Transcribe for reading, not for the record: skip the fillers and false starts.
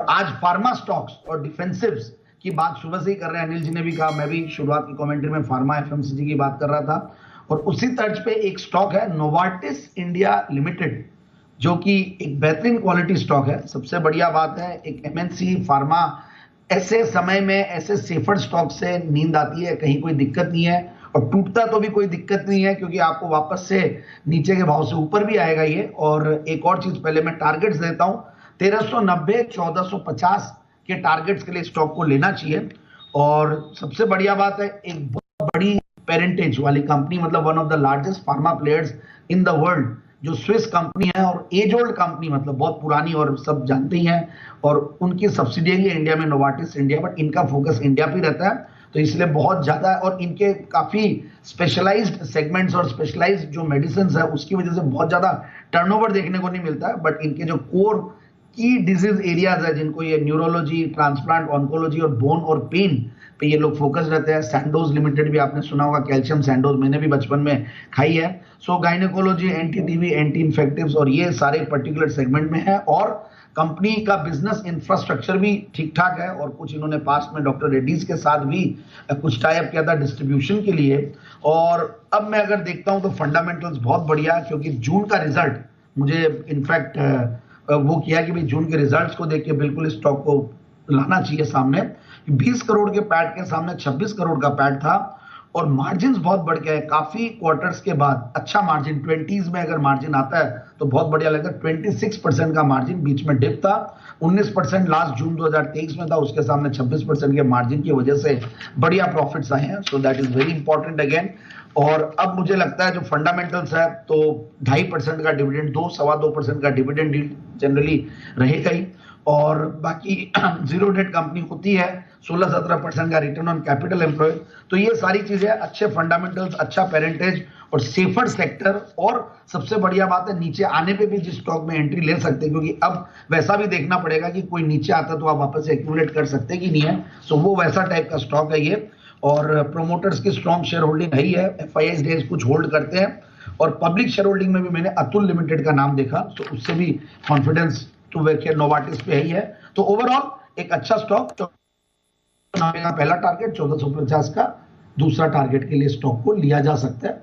आज pharma stocks और डिफेंसिव्स की बात सुबह से ही कर रहे हैं, अनिल जी ने भी कहा, मैं भी शुरुआत की कमेंट्री में फार्मा एफएमसीजी की बात कर रहा था। और उसी तर्ज पे एक स्टॉक है नोवार्टिस इंडिया लिमिटेड, जो कि एक बेहतरीन क्वालिटी स्टॉक है। सबसे बढ़िया बात है, एक एमएनसी फार्मा, ऐसे समय में ऐसे सेफर स्टॉक से नींद आती है, कहीं कोई दिक्कत नहीं है, और टूटता तो भी कोई दिक्कत नहीं है, क्योंकि आपको वापस से नीचे के भाव से ऊपर भी आएगा ये। और एक और चीज, पहले मैं टारगेट्स देता हूं, 1390 1450 के टारगेट्स के लिए स्टॉक को लेना चाहिए। और सबसे बढ़िया बात है, एक बहुत बड़ी पेरेंटेज वाली कंपनी, मतलब one of the largest pharma players in the world, जो स्विस कंपनी है और एज ओल्ड कंपनी, मतलब बहुत पुरानी, और सब जानते ही हैं। और उनकी सब्सिडियरी है इंडिया में, नोवार्टिस इंडिया, बट इनका फोकस इंडिया पे रहता है, तो इसलिए बहुत ज्यादा है। और इनके काफी स्पेशलाइज्ड सेगमेंट्स और स्पेशलाइज्ड जो मेडिसिन है, उसकी वजह से बहुत ज्यादा टर्नओवर देखने को नहीं मिलता है। बट इनके जो कोर की डिजीज एरियाज है, जिनको ये न्यूरोलॉजी, ट्रांसप्लांट, ऑन्कोलॉजी और बोन और पेन पे ये लोग फोकस रहते हैं। सैंडोज लिमिटेड भी आपने सुना होगा, कैल्शियम सैंडोज, मैंने भी बचपन में खाई है। सो गायनेकोलॉजी, एंटी टीबी, एंटी इन्फेक्टिव्स, और ये सारे पर्टिकुलर सेगमेंट में है। और कंपनी का बिजनेस इंफ्रास्ट्रक्चर भी ठीक ठाक है, और कुछ इन्होंने पास में डॉक्टर रेड्डीज के साथ भी कुछ टाई अप किया था डिस्ट्रीब्यूशन के लिए। और अब मैं अगर देखता हूं तो फंडामेंटल्स बहुत बढ़िया, क्योंकि जून का रिजल्ट मुझे इनफैक्ट वो किया कि भाई जून के रिजल्ट्स को देख के बिल्कुल स्टॉक को लाना चाहिए सामने। 20 करोड़ के पैट के सामने 26 करोड़ का पैट था, और मार्जिन बहुत बढ़ गया है काफी क्वार्टर्स के बाद। अच्छा मार्जिन 20s में अगर मार्जिन आता है तो बहुत बढ़िया लगता है। 26% का मार्जिन, बीच में डिप था, 19% लास्ट जून 2023 में था, उसके सामने 26% के मार्जिन की वजह से बढ़िया प्रॉफिट्स आए हैं। So that is very important again. और अब मुझे लगता है जो फंडामेंटल्स है, तो 2.5% का डिविडेंड, 2-2.25% का डिविडेंड जनरली रहेगा ही। और बाकी जीरो डेट कंपनी होती है, 16-17% का रिटर्न ऑन कैपिटल एम्प्लॉयड। तो ये सारी चीजें, अच्छे फंडामेंटल्स, अच्छा पेरेंटेज और सेफर सेक्टर। और सबसे बढ़िया बात है, नीचे आने पे भी जिस स्टॉक में एंट्री ले सकते हैं, क्योंकि अब वैसा भी देखना पड़ेगा कि कोई नीचे आता तो आप वापस से एक्यूमुलेट कर सकते कि नहीं है। सो वो वैसा टाइप का स्टॉक है ये। और प्रोमोटर्स की स्ट्रॉन्ग शेयर होल्डिंग है ही है, एफआईआई डेज कुछ होल्ड करते हैं। और पब्लिक शेयर होल्डिंग में भी मैंने अतुल लिमिटेड का नाम देखा, तो उससे भी कॉन्फिडेंस तो नोवार्टिस पे ही है। तो ओवरऑल एक अच्छा स्टॉक। तो पहला टारगेट 1450 का, दूसरा टारगेट के लिए स्टॉक को लिया जा सकता है।